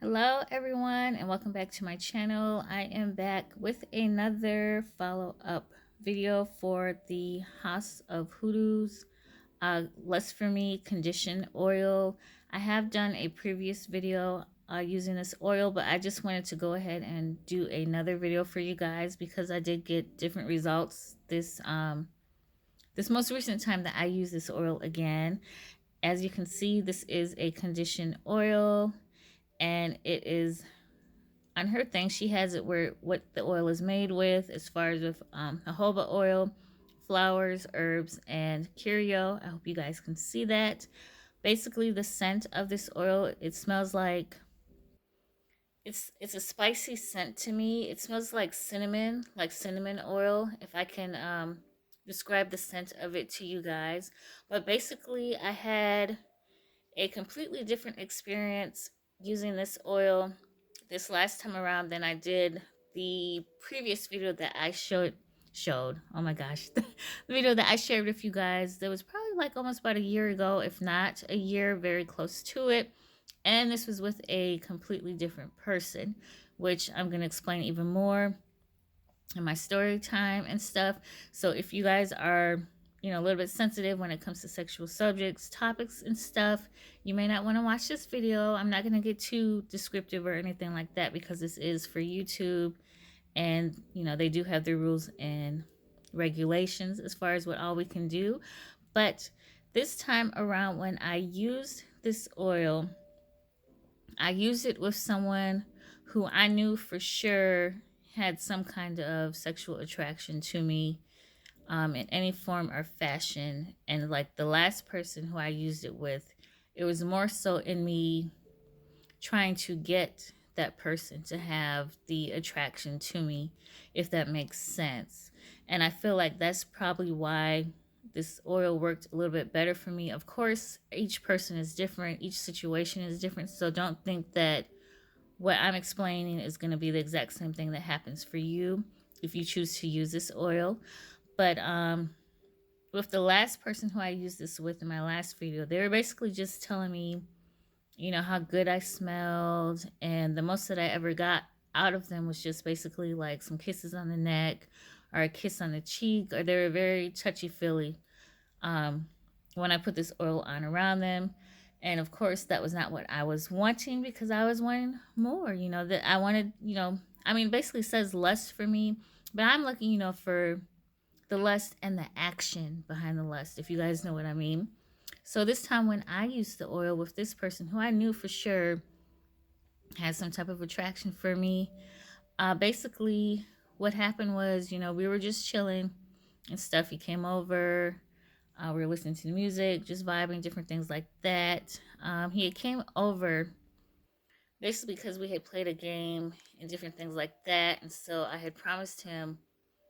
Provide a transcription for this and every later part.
Hello everyone and welcome back to my channel. I am back with another follow-up video for the House of Hoodoo's Lust for Me condition oil. I have done a previous video using this oil, but I just wanted to go ahead and do another video for you guys because I did get different results this most recent time that I use this oil again. As you can see, this is a condition oil, and it is on her thing. She has it where what the oil is made with, as far as with jojoba oil, flowers, herbs, and curio. I hope you guys can see that. Basically, the scent of this oil, it smells like it's a spicy scent to me. It smells like cinnamon oil, if I can describe the scent of it to you guys. But basically, I had a completely different experience using this oil this last time around than I did the previous video that I showed. Oh my gosh. The video that I shared with you guys, that was probably like almost about a year ago, if not a year, very close to it. And this was with a completely different person, which I'm going to explain even more in my story time and stuff. So if you guys are, a little bit sensitive when it comes to sexual subjects, topics, and stuff, you may not want to watch this video. I'm not going to get too descriptive or anything like that because this is for YouTube, and they do have their rules and regulations as far as what all we can do. But this time around, when I used this oil, I used it with someone who I knew for sure had some kind of sexual attraction to me, in any form or fashion. And like the last person who I used it with, it was more so in me trying to get that person to have the attraction to me, if that makes sense. And I feel like that's probably why this oil worked a little bit better for me. Of course, each person is different, each situation is different. So don't think that what I'm explaining is going to be the exact same thing that happens for you if you choose to use this oil. But with the last person who I used this with in my last video, they were basically just telling me, how good I smelled. And the most that I ever got out of them was just basically like some kisses on the neck or a kiss on the cheek, or they were very touchy feely when I put this oil on around them. And of course, that was not what I was wanting, because I was wanting more, that I wanted, basically says lust for me, but I'm looking, for the lust and the action behind the lust, if you guys know what I mean. So this time when I used the oil with this person who I knew for sure had some type of attraction for me, basically what happened was, we were just chilling and stuff. He came over. We were listening to the music, just vibing, different things like that. He had came over basically because we had played a game and different things like that. And so I had promised him,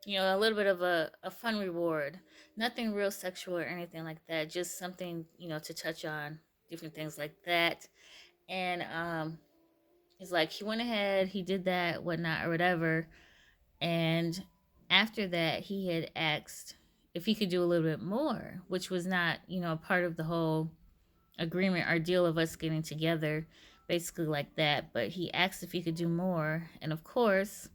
a little bit of a fun reward. Nothing real sexual or anything like that. Just something, to touch on, different things like that. And he's like, he went ahead, he did that, whatnot, or whatever. And after that, he had asked if he could do a little bit more, which was not, a part of the whole agreement or deal of us getting together, basically like that. But he asked if he could do more. And of course,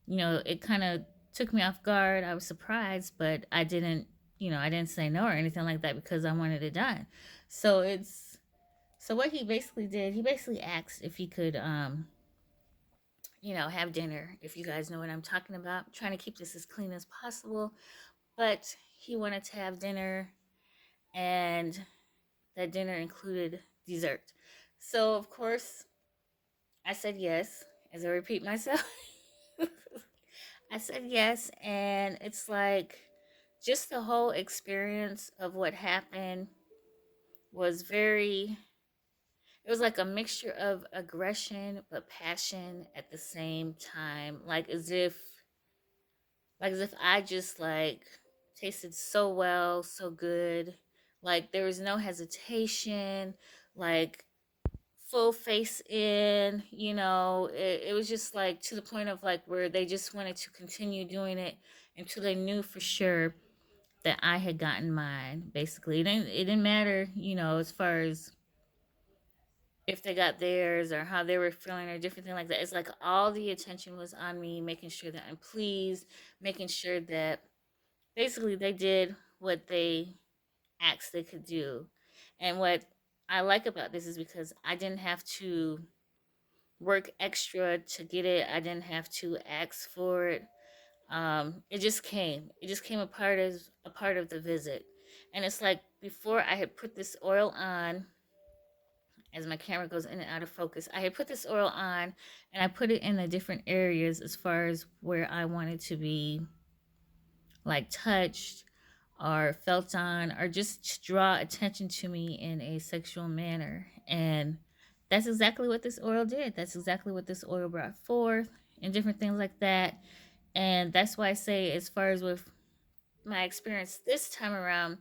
it kind of took me off guard. I was surprised, but I didn't say no or anything like that because I wanted it done. So what he basically did, he basically asked if he could have dinner, if you guys know what I'm talking about. I'm trying to keep this as clean as possible, but he wanted to have dinner, and that dinner included dessert. So of course, I said yes, as I repeat myself. I said yes, and it's like just the whole experience of what happened was it was like a mixture of aggression but passion at the same time, like as if I just like tasted so well, so good. Like there was no hesitation, like full face in, it was just like to the point of like where they just wanted to continue doing it until they knew for sure that I had gotten mine. Basically, it didn't matter, as far as if they got theirs or how they were feeling or different thing like that. It's like all the attention was on me, making sure that I'm pleased, making sure that basically they did what they asked they could do. And what I like about this is because I didn't have to work extra to get it. I didn't have to ask for it. It just came. It just came a part of the visit. And it's like before I had put this oil on, as my camera goes in and out of focus, I had put this oil on and I put it in the different areas as far as where I wanted to be like touched or felt on or just draw attention to me in a sexual manner. And that's exactly what this oil did. That's exactly what this oil brought forth and different things like that. And that's why I say, as far as with my experience this time around,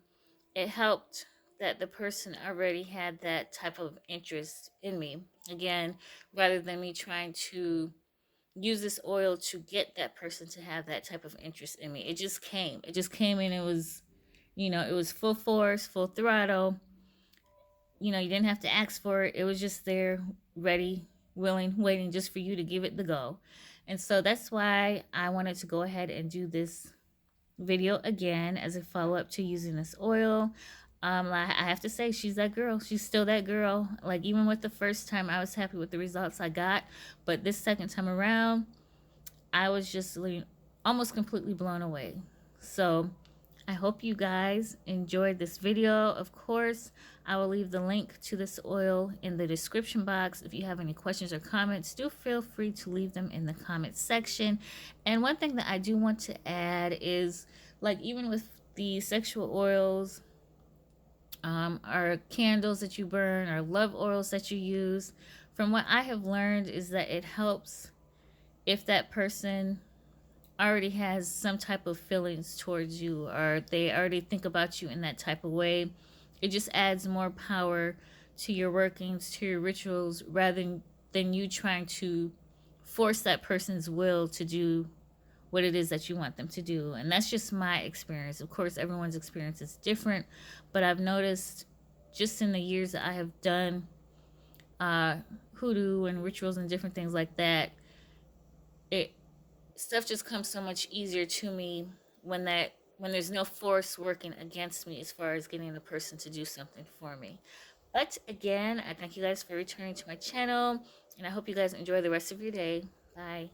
it helped that the person already had that type of interest in me. Again, rather than me trying to use this oil to get that person to have that type of interest in me. It just came. It just came and it was, it was full force, full throttle. You didn't have to ask for it. It was just there, ready, willing, waiting just for you to give it the go. And so that's why I wanted to go ahead and do this video again as a follow up to using this oil. I have to say, she's that girl. She's still that girl. Like, even with the first time, I was happy with the results I got. But this second time around, I was just almost completely blown away. So I hope you guys enjoyed this video. Of course, I will leave the link to this oil in the description box. If you have any questions or comments, do feel free to leave them in the comment section. And one thing that I do want to add is, like, even with the sexual oils, or candles that you burn, or love oils that you use, from what I have learned is that it helps if that person already has some type of feelings towards you, or they already think about you in that type of way. It just adds more power to your workings, to your rituals, rather than you trying to force that person's will to do what it is that you want them to do. And that's just my experience. Of course, everyone's experience is different, but I've noticed just in the years that I have done uh, hoodoo and rituals and different things like that, it stuff just comes so much easier to me when there's no force working against me as far as getting the person to do something for me. But again, I thank you guys for returning to my channel, and I hope you guys enjoy the rest of your day. Bye.